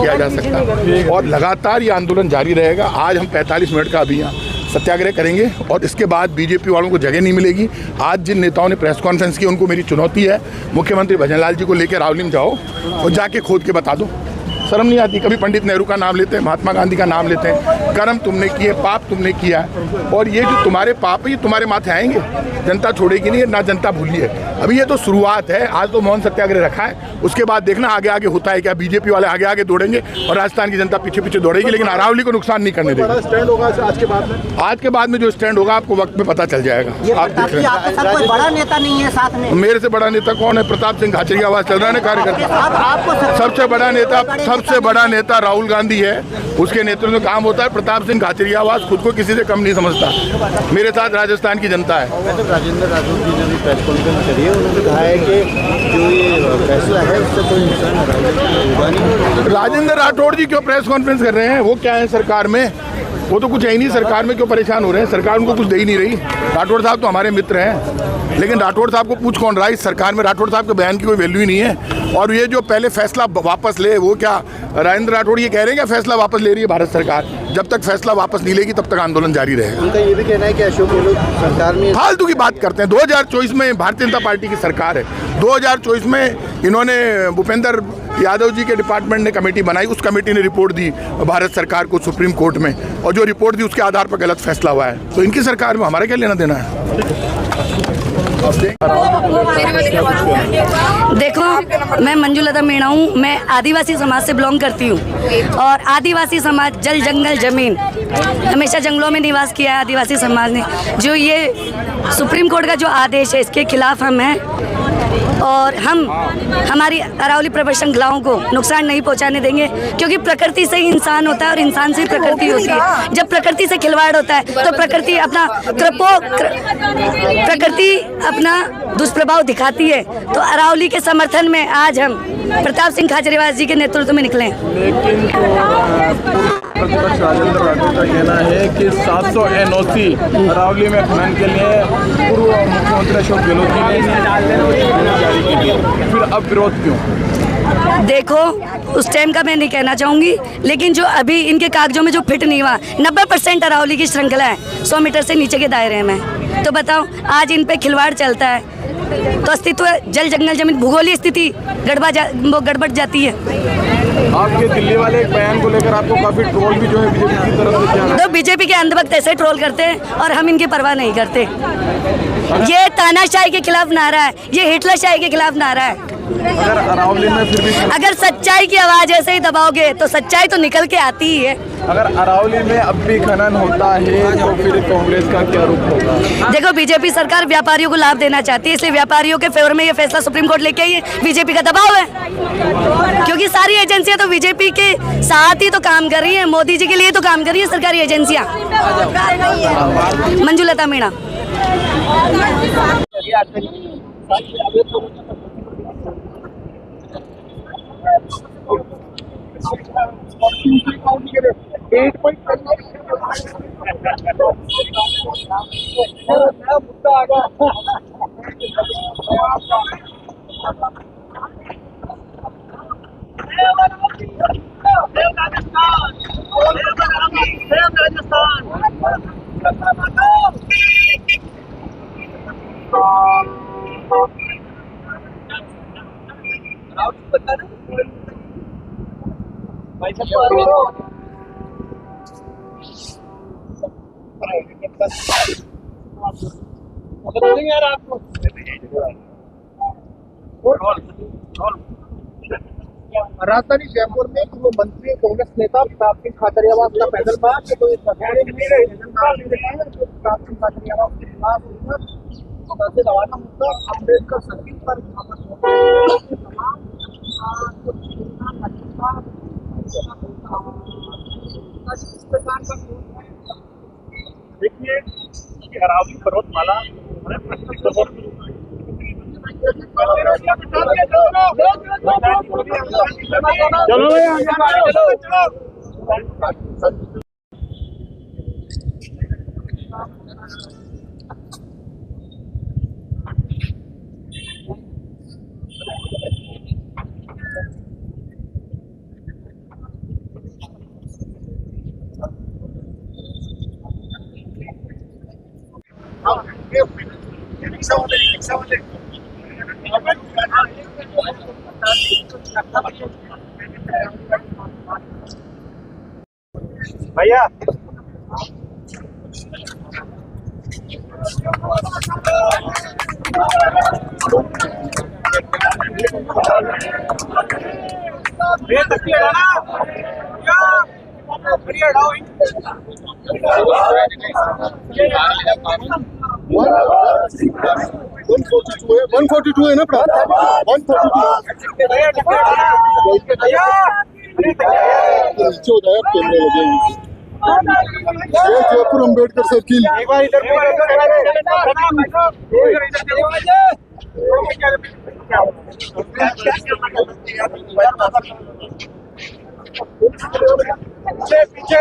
किया जा सकता और लगातार ये आंदोलन जारी रहेगा। आज हम 45 मिनट का अभियान सत्याग्रह करेंगे और इसके बाद बीजेपी वालों को जगह नहीं मिलेगी। आज जिन नेताओं ने प्रेस कॉन्फ्रेंस की उनको मेरी चुनौती है, मुख्यमंत्री भजनलाल जी को लेकर रावली में जाओ और जाके खोद के बता दो। शर्म नहीं आती? कभी पंडित नेहरू का नाम लेते हैं, महात्मा गांधी का नाम लेते हैं। कर्म तुमने किए, पाप तुमने किया और ये जो तुम्हारे पाप है ये तुम्हारे माथे आएंगे। जनता छोड़ेगी नहीं, ना जनता भूली है। अभी ये तो शुरुआत है। आज तो मौन सत्याग्रह रखा है, उसके बाद देखना आगे आगे होता है क्या। बीजेपी वाले आगे आगे दौड़ेंगे और राजस्थान की जनता पीछे पीछे दौड़ेगी, लेकिन अरावली को नुकसान नहीं करने देगी। स्टैंड होगा आज के बाद में जो स्टैंड होगा आपको वक्त में पता चल जाएगा। आप देख रहे हैं बड़ा नेता नहीं है साथ में। मेरे से बड़ा नेता कौन है? प्रताप सिंह खाचरिया आवाज चल रहा है ना कार्यकर्ता। सबसे बड़ा नेता राहुल गांधी है, उसके नेतृत्व में काम होता है। प्रताप सिंह खाचरियावास खुद को किसी से कम नहीं समझता। मेरे साथ राजस्थान की जनता है। राजेंद्र राठौड़ जी ने भी प्रेस कॉन्फ्रेंस करी है, उन्होंने कहा है कि जो ये फैसला है उससे कोई नुकसान होगा नहीं। राजेंद्र राठौड़ जी क्यों प्रेस कॉन्फ्रेंस कर रहे हैं? वो क्या है सरकार में? वो तो कुछ है ही नहीं। सरकार में क्यों परेशान हो रहे हैं? सरकार उनको कुछ दे ही नहीं रही। राठौड़ साहब तो हमारे मित्र हैं, लेकिन राठौड़ साहब को पूछ कौन रहा है इस सरकार में? राठौड़ साहब के बयान की कोई वैल्यू ही नहीं है। और ये जो पहले फैसला वापस ले, वो क्या राजेंद्र राठौड़ ये कह रहे हैं क्या फैसला वापस ले रही है भारत सरकार? जब तक फैसला वापस नहीं लेगी तब तक आंदोलन जारी रहेगा। उनका ये भी कहना है कि अशोक गहलोत सरकार में फालतू की बात करते हैं। 2024 में भारतीय जनता पार्टी की सरकार है। 2024 में इन्होंने भूपेंद्र यादव जी के डिपार्टमेंट ने कमेटी बनाई, उस कमेटी ने रिपोर्ट दी भारत सरकार को सुप्रीम कोर्ट में, और जो रिपोर्ट दी उसके आधार पर गलत फैसला हुआ है। तो इनकी सरकार में हमारा क्या लेना देना है? देखो, मैं मंजुलता मीणा हूँ। मैं आदिवासी समाज से बिलोंग करती हूँ और आदिवासी समाज जल जंगल जमीन हमेशा जंगलों में निवास किया है। आदिवासी समाज ने जो ये सुप्रीम कोर्ट का जो आदेश है इसके खिलाफ हम हैं और हम हमारी अरावली प्रवर श्रृंखलाओं को नुकसान नहीं पहुंचाने देंगे, क्योंकि प्रकृति से ही इंसान होता है और इंसान से ही प्रकृति होती है। जब प्रकृति से खिलवाड़ होता है तो प्रकृति अपना दुष्प्रभाव दिखाती है। तो अरावली के समर्थन में आज हम प्रताप सिंह खाचरियावास जी के नेतृत्व में निकले। लेकिन प्रतिपक्ष राजेंद्र राठौड़ का कहना है कि 700 NOC अरावली में खनन के लिए पूर्व मुख्यमंत्री अशोक गहलोत जी ने जारी की थी, फिर अब विरोध क्यों? देखो, उस टाइम का मैं नहीं कहना चाहूँगी, लेकिन जो अभी इनके कागजों में जो फिट नहीं हुआ, 90% अरावली की श्रृंखला है 100 मीटर से नीचे के दायरे में। तो बताओ, आज इन पे खिलवाड़ चलता है तो अस्तित्व जल जंगल जमीन भूगोलीय स्थिति गड़बड़ जाती है। आपके दिल्ली वाले एक बयान को लेकर आपको काफी ट्रोल भी जो है बीजेपी की तरफ से किया है। तो बीजेपी के अंधभक्त ऐसे ट्रोल करते हैं और हम इनकी परवाह नहीं करते। ये तानाशाही के खिलाफ नारा है, ये हिटलरशाही के खिलाफ नारा है। अगर अरावली में फिर भी अगर सच्चाई की आवाज ऐसे ही दबाओगे तो सच्चाई तो निकल के आती ही है। अगर अरावली में अब भी खनन होता है तो फिर कांग्रेस का क्या रुख होगा? देखो, बीजेपी सरकार व्यापारियों को लाभ देना चाहती है, इसलिए व्यापारियों के फेवर में ये फैसला सुप्रीम कोर्ट लेके आई है। बीजेपी का दबाव है, क्योंकि सारी एजेंसियां तो बीजेपी के साथ ही तो काम कर रही है, मोदी जी के लिए तो काम कर रही है सरकारी एजेंसियां। मंजुलता मीणा। राजधानी जयपुर में पूर्व मंत्री कांग्रेस नेता प्रताप सिंह खाचरियावास का पैदल मार्च। तो इस प्रताप सिंह खाचरियावास के खिलाफ रवाना मुद्दा अम्बेडकर सर्किट पर देखिए, अरावली पर्वतमाला चलो भैया वन 42 है ना 142 नीचे होता है कैमरे लगे हुए ये जयपुर अम्बेडकर सर्किल पीछे